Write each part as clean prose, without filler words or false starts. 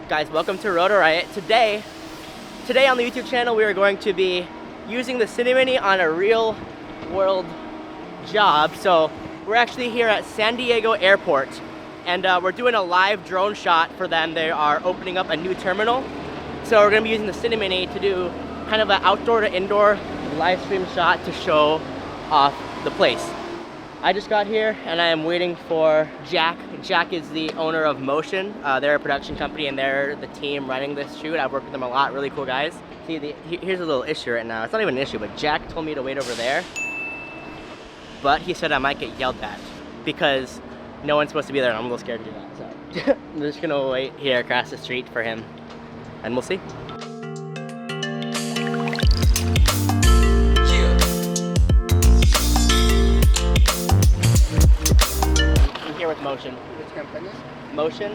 Guys, welcome to Rotor Riot. Today on the YouTube channel, we are going to be using the Cinemini on a real world job. So we're actually here at San Diego Airport, and we're doing a live drone shot for them. They are opening up a new terminal. So we're gonna be using the Cinemini to do kind of an outdoor to indoor live stream shot to show off the place. I just got here and I am waiting for Jack. Jack is the owner of Motion. They're a production company and they're the team running this shoot. I've worked with them a lot, really cool guys. See, here's a little issue right now. It's not even an issue, but Jack told me to wait over there. But he said I might get yelled at because no one's supposed to be there and I'm a little scared to do that. So I'm just gonna wait here across the street for him and we'll see. With Motion. Which company? Motion.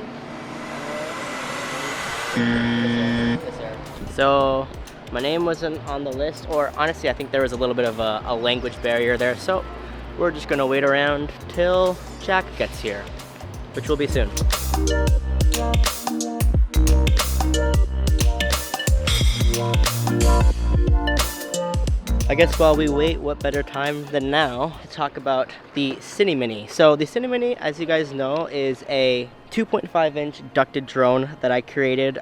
Yes, sir. So my name wasn't on the list, or honestly I think there was a little bit of a language barrier there, so we're just gonna wait around till Jack gets here, which will be soon. I guess while we wait, what better time than now to talk about the Cinemini. So the Cinemini, as you guys know, is a 2.5-inch ducted drone that I created.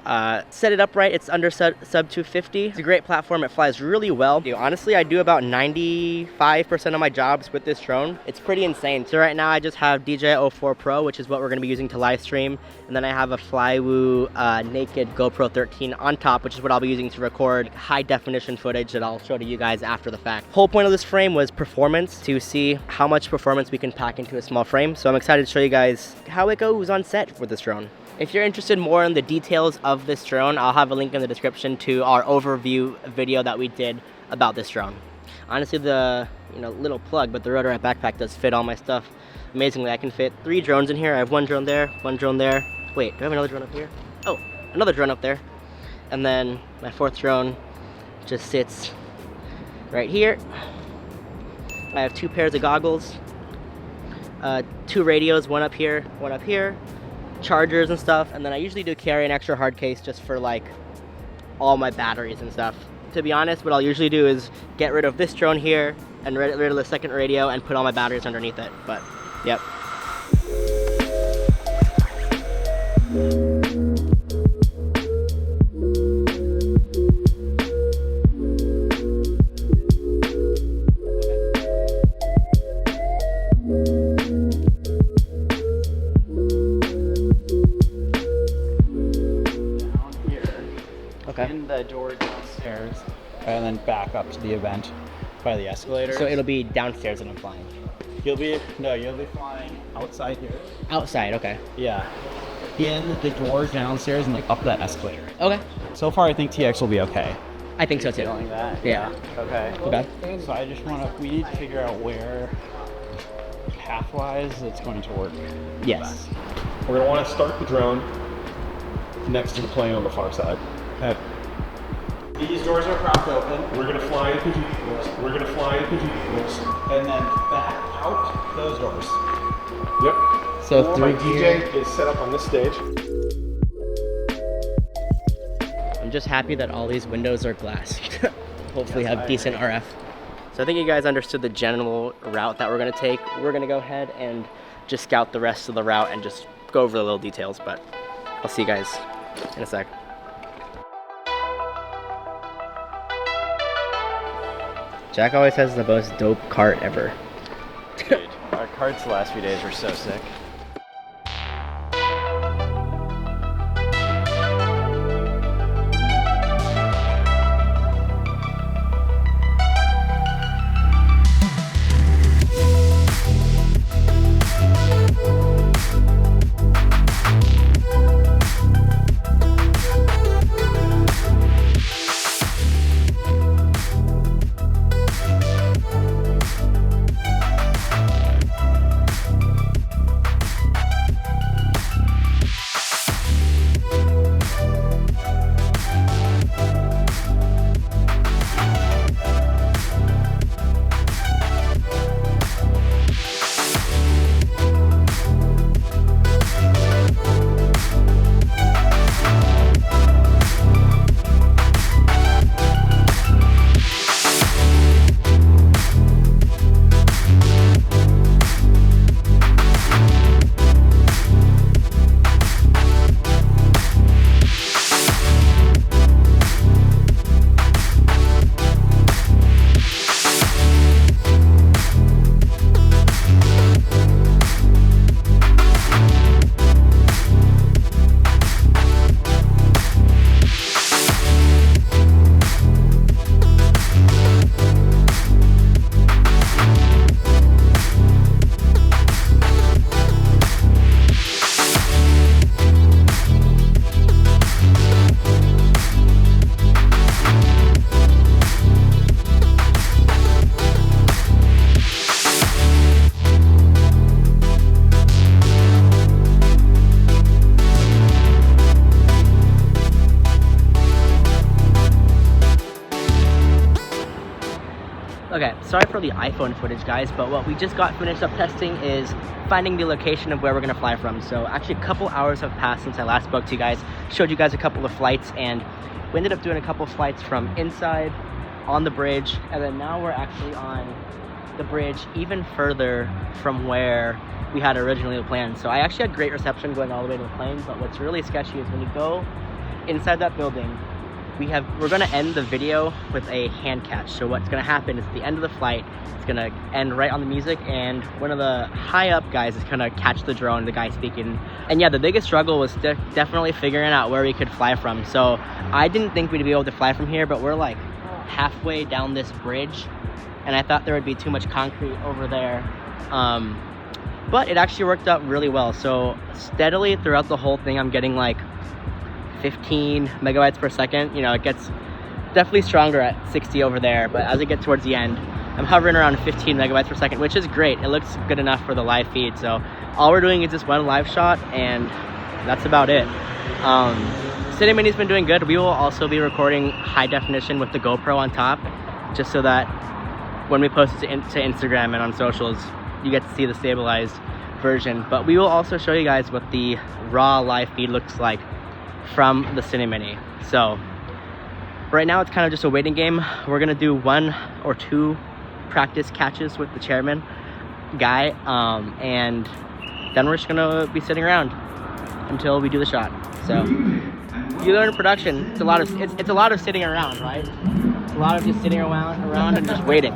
Set it up right, it's under sub 250. It's a great platform, it flies really well. Honestly, I do about 95% of my jobs with this drone. It's pretty insane. So right now I just have DJI 04 Pro, which is what we're gonna be using to live stream. And then I have a Flywoo naked GoPro 13 on top, which is what I'll be using to record high definition footage that I'll show to you guys after the fact. Whole point of this frame was performance, to see how much performance we can pack into a small frame. So I'm excited to show you guys how it goes on set with this drone. If you're interested more in the details of this drone, I'll have a link in the description to our overview video that we did about this drone. Honestly, the little plug, but the Rotor Riot backpack does fit all my stuff amazingly. I can fit 3 drones in here. I have 1 drone there, 1 drone there. Wait, do I have another drone up here? Oh, another drone up there. And then my 4th drone just sits right here. I have 2 pairs of goggles, 2 radios, 1 up here, 1 up here, chargers and stuff, and then I usually do carry an extra hard case just for like all my batteries and stuff. To be honest, what I'll usually do is get rid of this drone here and rid of the 2nd radio and put all my batteries underneath it, but yep. In the door downstairs, and then back up to the event by the escalator. So it'll be downstairs that I'm flying. You'll be flying outside here. Outside, okay. Yeah. In the door downstairs and like up that escalator. Okay. So far, I think TX will be okay. I think so too. Feeling that? Yeah. Okay. Okay. So I just we need to figure out where pathwise it's going to work. Yes. We're going to want to start the drone next to the plane on the far side. These doors are propped open. We're going to fly into GPS. We're going to fly into GPS. And then back out those doors. Yep. So My through here. DJ is set up on this stage. I'm just happy that all these windows are glass. Hopefully have decent RF. So I think you guys understood the general route that we're going to take. We're going to go ahead and just scout the rest of the route and just go over the little details, but I'll see you guys in a sec. Jack always has the most dope cart ever. Dude, our carts the last few days were so sick. sorry for the iPhone footage, guys, but what we just got finished up testing is finding the location of where we're gonna fly from. So actually a couple hours have passed since I last spoke to you guys, showed you guys a couple of flights, and we ended up doing a couple of flights from inside on the bridge, and then now we're actually on the bridge even further from where we had originally planned. So I actually had great reception going all the way to the plane, but what's really sketchy is when you go inside that building, we're gonna end the video with a hand catch. So what's gonna happen is at the end of the flight, it's gonna end right on the music, and one of the high up guys is gonna catch the drone, the guy speaking. And yeah, the biggest struggle was definitely figuring out where we could fly from. So I didn't think we'd be able to fly from here, but we're like halfway down this bridge, and I thought there would be too much concrete over there. But it actually worked out really well. So steadily throughout the whole thing, I'm getting like 15 megabytes per second. You know, it gets definitely stronger at 60 over there, but as it gets towards the end, I'm hovering around 15 megabytes per second, which is great. It looks good enough for the live feed. So all we're doing is just one live shot, and that's about it. Cinemini's been doing good. We will also be recording high definition with the GoPro on top, just so that when we post it to Instagram and on socials, you get to see the stabilized version. But we will also show you guys what the raw live feed looks like from the Cinemini. So right now it's kind of just a waiting game. We're gonna do 1 or 2 practice catches with the chairman guy, and then we're just gonna be sitting around until we do the shot. So you learn production, it's a lot of sitting around, right? It's a lot of just sitting around and just waiting.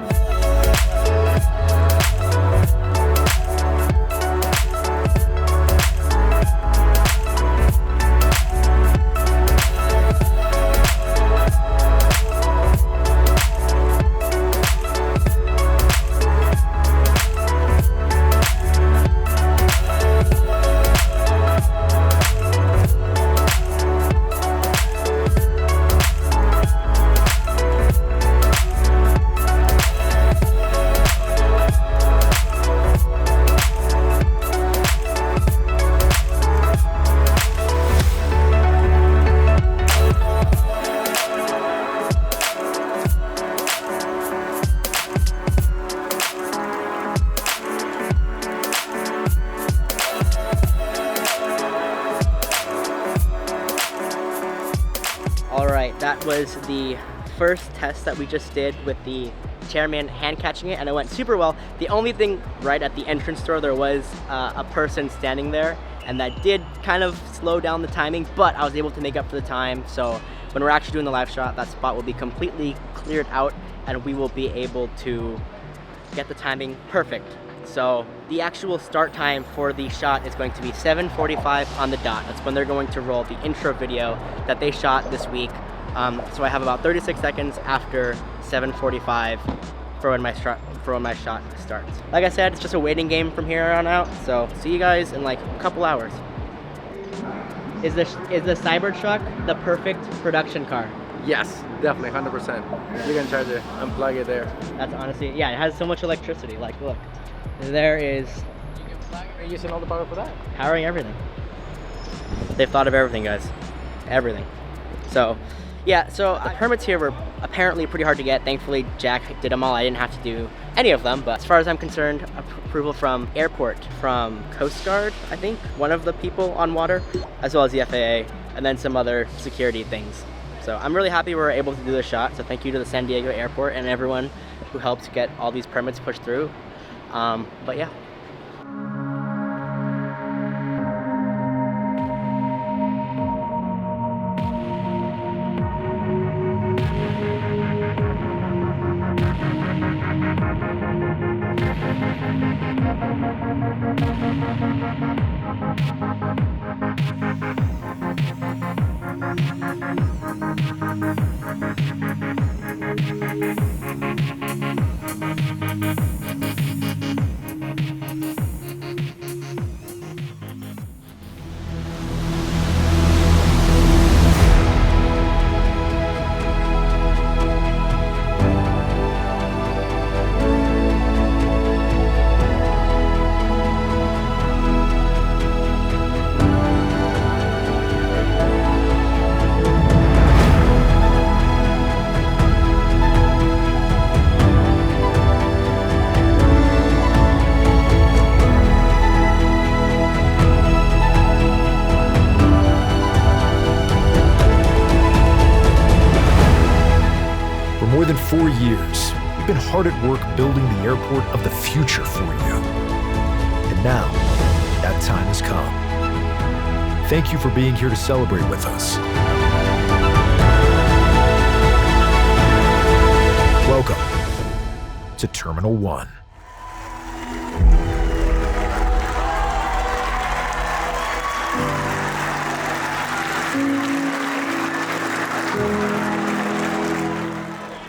Alright, that was the first test that we just did with the chairman hand catching it, and it went super well. The only thing right at the entrance door, there was a person standing there, and that did kind of slow down the timing, but I was able to make up for the time. So when we're actually doing the live shot, that spot will be completely cleared out, and we will be able to get the timing perfect. So the actual start time for the shot is going to be 7:45 on the dot. That's when they're going to roll the intro video that they shot this week. So I have about 36 seconds after 7:45 for when my shot starts. Like I said, it's just a waiting game from here on out. So see you guys in like a couple hours. Is the Cybertruck the perfect production car? Yes, definitely, 100%. You can charge it, unplug it there. That's honestly, yeah, it has so much electricity. Like, look, there is. You can plug it. You're using all the power for that. Powering everything. They've thought of everything, guys. Everything. So, yeah, so the permits here were apparently pretty hard to get. Thankfully, Jack did them all. I didn't have to do any of them, but as far as I'm concerned, approval from airport, from Coast Guard, I think, one of the people on water, as well as the FAA, and then some other security things. So I'm really happy we were able to do this shot. So thank you to the San Diego airport and everyone who helped get all these permits pushed through. But yeah. 4 years, we've been hard at work building the airport of the future for you. And now, that time has come. Thank you for being here to celebrate with us. Welcome to Terminal 1.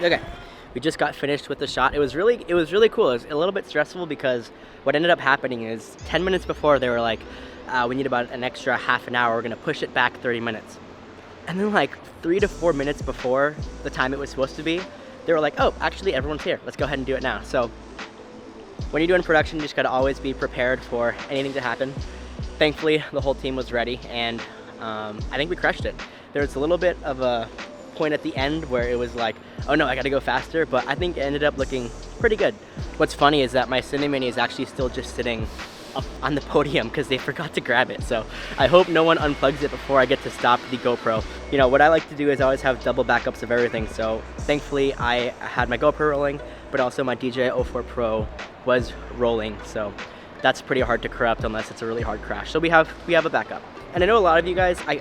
Okay, we just got finished with the shot. It was really cool. It was a little bit stressful because what ended up happening is 10 minutes before they were like, we need about an extra half an hour. We're gonna push it back 30 minutes. And then like 3 to 4 minutes before the time it was supposed to be, they were like, oh, actually everyone's here. Let's go ahead and do it now. So when you're doing production, you just gotta always be prepared for anything to happen. Thankfully, the whole team was ready, and I think we crushed it. There was a little bit of a point at the end where it was like, oh no, I gotta go faster, but I think it ended up looking pretty good. What's funny is that my Cinemini is actually still just sitting up on the podium because they forgot to grab it. So I hope no one unplugs it before I get to stop the GoPro. You know, what I like to do is I always have double backups of everything. So thankfully I had my GoPro rolling, but also my DJI 04 Pro was rolling. So that's pretty hard to corrupt unless it's a really hard crash. So we have a backup. And I know a lot of you guys, I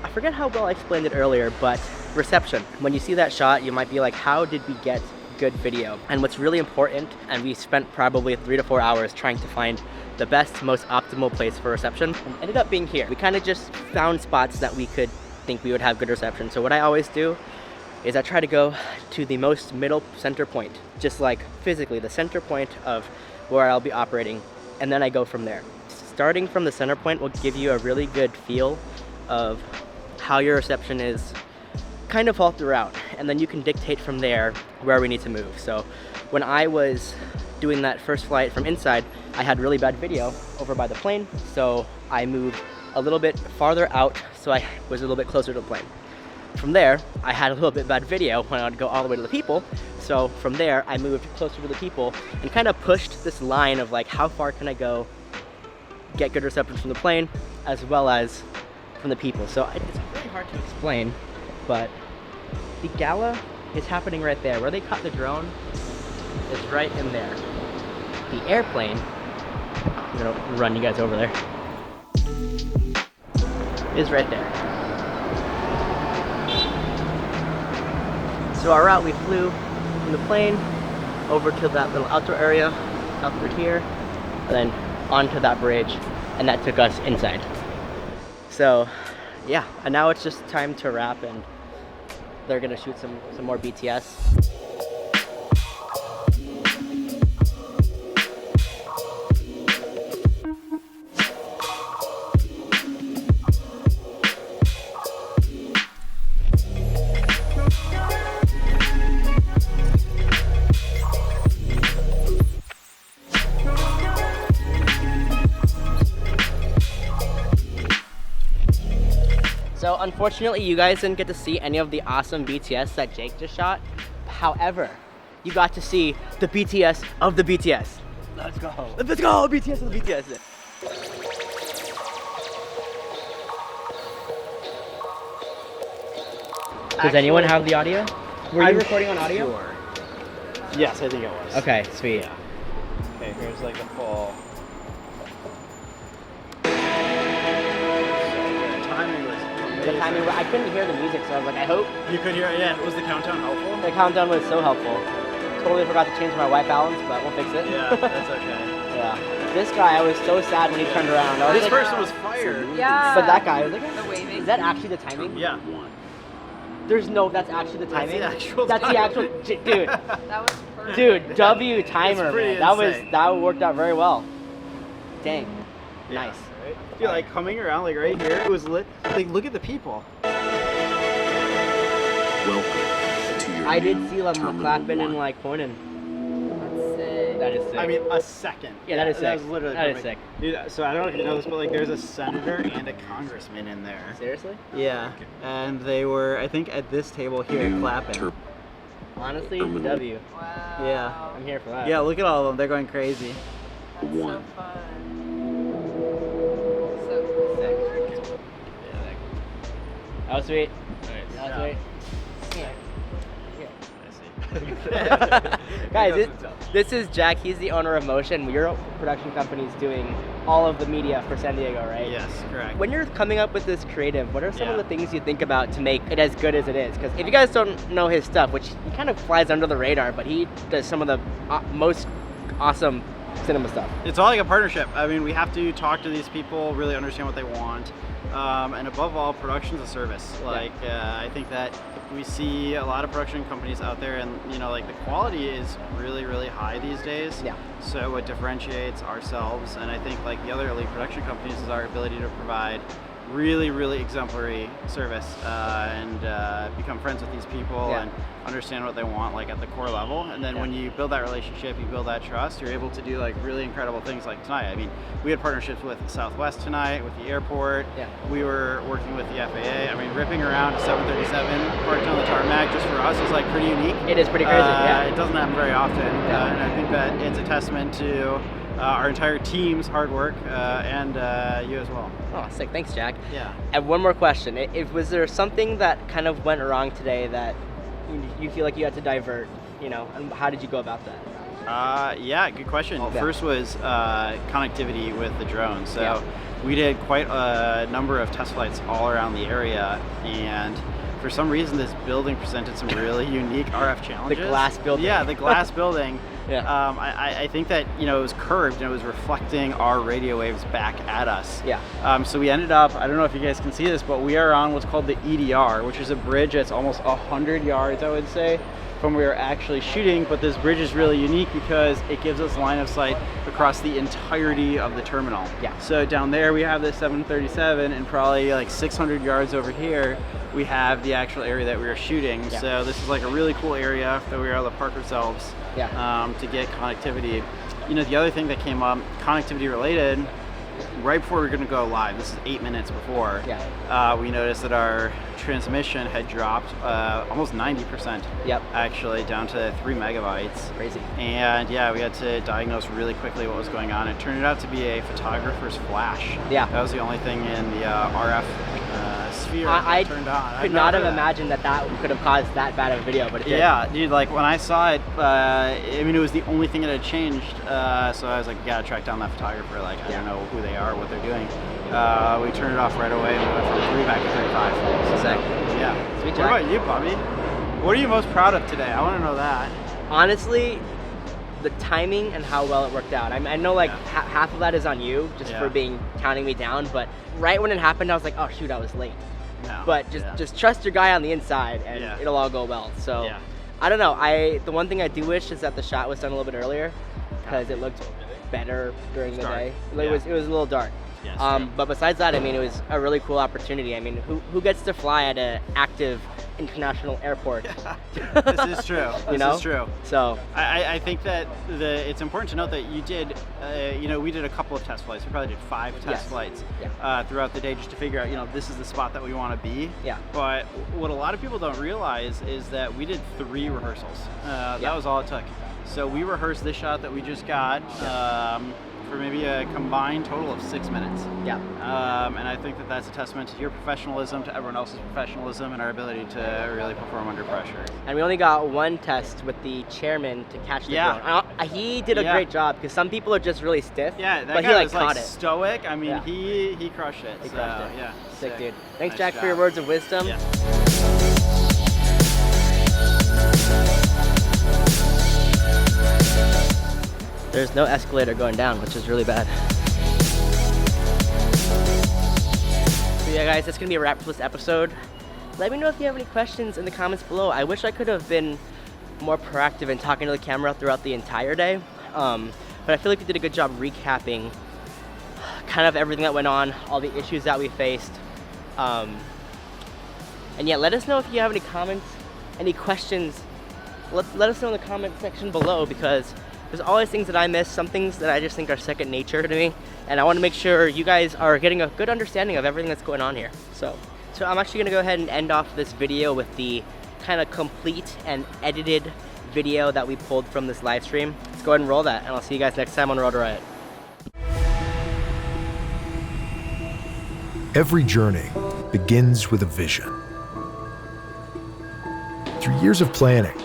forget how well I explained it earlier, but reception. When you see that shot, you might be like, how did we get good video? And what's really important, and we spent probably 3 to 4 hours trying to find the best, most optimal place for reception, and ended up being here. We kind of just found spots that we could think we would have good reception. So what I always do is I try to go to the most middle center point, just like physically the center point of where I'll be operating, and then I go from there. Starting from the center point will give you a really good feel of how your reception is kind of all throughout, and then you can dictate from there where we need to move. So when I was doing that first flight from inside, I had really bad video over by the plane, so I moved a little bit farther out so I was a little bit closer to the plane. From there, I had a little bit bad video when I would go all the way to the people, so from there I moved closer to the people and kind of pushed this line of like, how far can I go, get good reception from the plane as well as from the people. So it's really hard to explain, but the gala is happening right there. Where they caught the drone is right in there. The airplane, I'm gonna run you guys over there, is right there. So our route, we flew from the plane over to that little outdoor area out through here, and then onto that bridge, and that took us inside. So yeah, and now it's just time to wrap, and they're gonna shoot some more BTS. So unfortunately, you guys didn't get to see any of the awesome BTS that Jake just shot. However, you got to see the BTS of the BTS. Let's go. Let's go, BTS of the BTS. Does anyone have the audio? Were you recording on audio? Sure. Yes, I think it was. Okay, sweet. Yeah. Okay, here's like the full. The timing, I couldn't hear the music, so I was like, I hope. You could hear it, yeah. Was the countdown helpful? The countdown was so helpful. Totally forgot to change my white balance, but we'll fix it. Yeah, that's okay. Yeah. This guy, I was so sad when he turned around. This person was fired. Yeah. But that guy, I was like, The waving. is that actually the timing? Yeah. There's no, that's actually the timing? That's the actual That's the actual, dude. That was perfect. Dude, W timer, pretty man. That worked out very well. Dang. Yeah. Nice. Right? Dude, like coming around like right here, it was lit. Like, look at the people. Welcome to your I did new see them Terminal clapping 1. and like pointing. That's sick. That is sick. I mean, a second. Yeah, that is That sick. was literally That is perfect. sick. Dude, so I don't know if you know this, but like there's a senator and a congressman in there. Seriously? Yeah, and they were, I think, at this table here New clapping. Honestly, Terminal. W. Wow. Yeah. I'm here for that. Yeah, look at all of them. They're going crazy. That's One. so fun. So cool. Sick. That was sweet. That was Yeah. sweet. Here. Here. I see. Guys, this is Jack. He's the owner of Motion. Your production company is doing all of the media for San Diego, right? Yes, correct. When you're coming up with this creative, what are some of the things you think about to make it as good as it is? Because if you guys don't know his stuff, which he kind of flies under the radar, but he does some of the most awesome cinema stuff. It's all like a partnership. I mean, we have to talk to these people, really understand what they want, and above all, production's a service. Like, I think that we see a lot of production companies out there, and you know, like the quality is really, really high these days. Yeah. So what differentiates ourselves, and I think like the other elite production companies, is our ability to provide really, really exemplary service and become friends with these people and understand what they want, like at the core level. And then when you build that relationship, you build that trust, you're able to do like really incredible things like tonight. I mean, we had partnerships with Southwest tonight, with the airport. We were working with the FAA. I mean, ripping around a 737 parked on the tarmac just for us is like pretty unique. It is pretty crazy, It doesn't happen very often. And I think that it's a testament to our entire team's hard work and you as well. Oh, sick. Thanks, Jack. Yeah. And one more question. Was there something that kind of went wrong today that you feel like you had to divert, you know, and how did you go about that? Yeah, good question. First was connectivity with the drone. So we did quite a number of test flights all around the area, and for some reason this building presented some really unique RF challenges. The glass building. Yeah, the glass building. I think that, you know, it was curved and it was reflecting our radio waves back at us. So we ended up, I don't know if you guys can see this, but we are on what's called the EDR, which is a bridge that's almost 100 yards, I would say, from where we're actually shooting. But this bridge is really unique because it gives us line of sight across the entirety of the terminal. So down there we have this 737, and probably like 600 yards over here we have the actual area that we were shooting. So this is like a really cool area that we were able to park ourselves to get connectivity. You know, the other thing that came up, connectivity related, right before we were going to go live, this is 8 minutes before, we noticed that our transmission had dropped almost 90%. Actually, down to 3 megabytes. Crazy. And we had to diagnose really quickly what was going on. It turned out to be a photographer's flash. That was the only thing in the RF sphere that turned on. I could not have imagined that could have caused that bad of a video, but it did. Yeah, dude, like when I saw it, I mean, it was the only thing that had changed. So I was like, gotta track down that photographer. Like, I don't know who they are, what they're doing. We turned it off right away and we went from 3 back to 35. Exactly. Yeah. Sweet, What Jack. about you, Bobby? What are you most proud of today? I want to know that. Honestly, the timing and how well it worked out. I know like half of that is on you, just for counting me down, but right when it happened, I was like, oh shoot, I was late. But just trust your guy on the inside and it'll all go well. So I don't know. The one thing I do wish is that the shot was done a little bit earlier, because it looked better during the day. It was a little dark. But besides that, I mean, it was a really cool opportunity. I mean, who gets to fly at an active international airport? This is true. This is true. So I think that it's important to note that you did, you know, we did a couple of test flights. We probably did 5 test flights throughout the day just to figure out, you know, this is the spot that we want to be. But what a lot of people don't realize is that we did 3 rehearsals. That was all it took. So we rehearsed this shot that we just got for maybe a combined total of 6 minutes. And I think that that's a testament to your professionalism, to everyone else's professionalism, and our ability to really perform under pressure. And we only got 1 test with the chairman to catch the drone. He did a great job, because some people are just really stiff. That but guy he like was caught it. Stoic. I mean, he crushed it. He crushed it. Yeah. Sick, dude. Thanks, Nice Jack, job. for your words of wisdom. There's no escalator going down, which is really bad. So yeah, guys, that's gonna be a wrap for this episode. Let me know if you have any questions in the comments below. I wish I could have been more proactive in talking to the camera throughout the entire day, but I feel like we did a good job recapping kind of everything that went on, all the issues that we faced. And yeah, let us know if you have any comments, any questions. Let us know in the comment section below, because there's always things that I miss, some things that I just think are second nature to me, and I want to make sure you guys are getting a good understanding of everything that's going on here. So I'm actually going to go ahead and end off this video with the kind of complete and edited video that we pulled from this live stream. Let's go ahead and roll that, and I'll see you guys next time on Rotor Riot. Every journey begins with a vision. Through years of planning,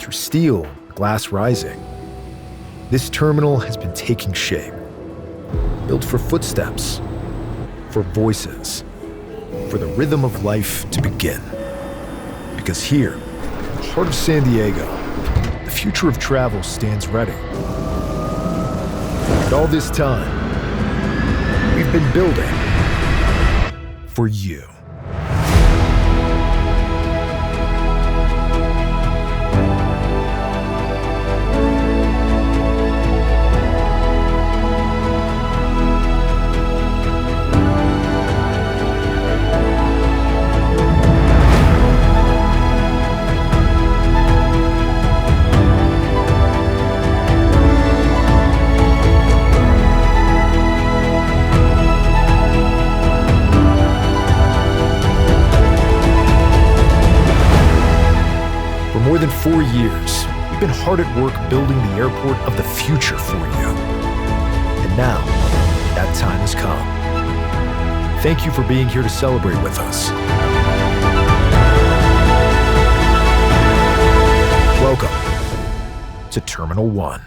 through steel, glass rising. This terminal has been taking shape, built for footsteps, for voices, for the rhythm of life to begin. Because here, in the heart of San Diego, the future of travel stands ready. And all this time, we've been building for you. For more than 4 years, we've been hard at work building the airport of the future for you. And now, that time has come. Thank you for being here to celebrate with us. Welcome to Terminal 1.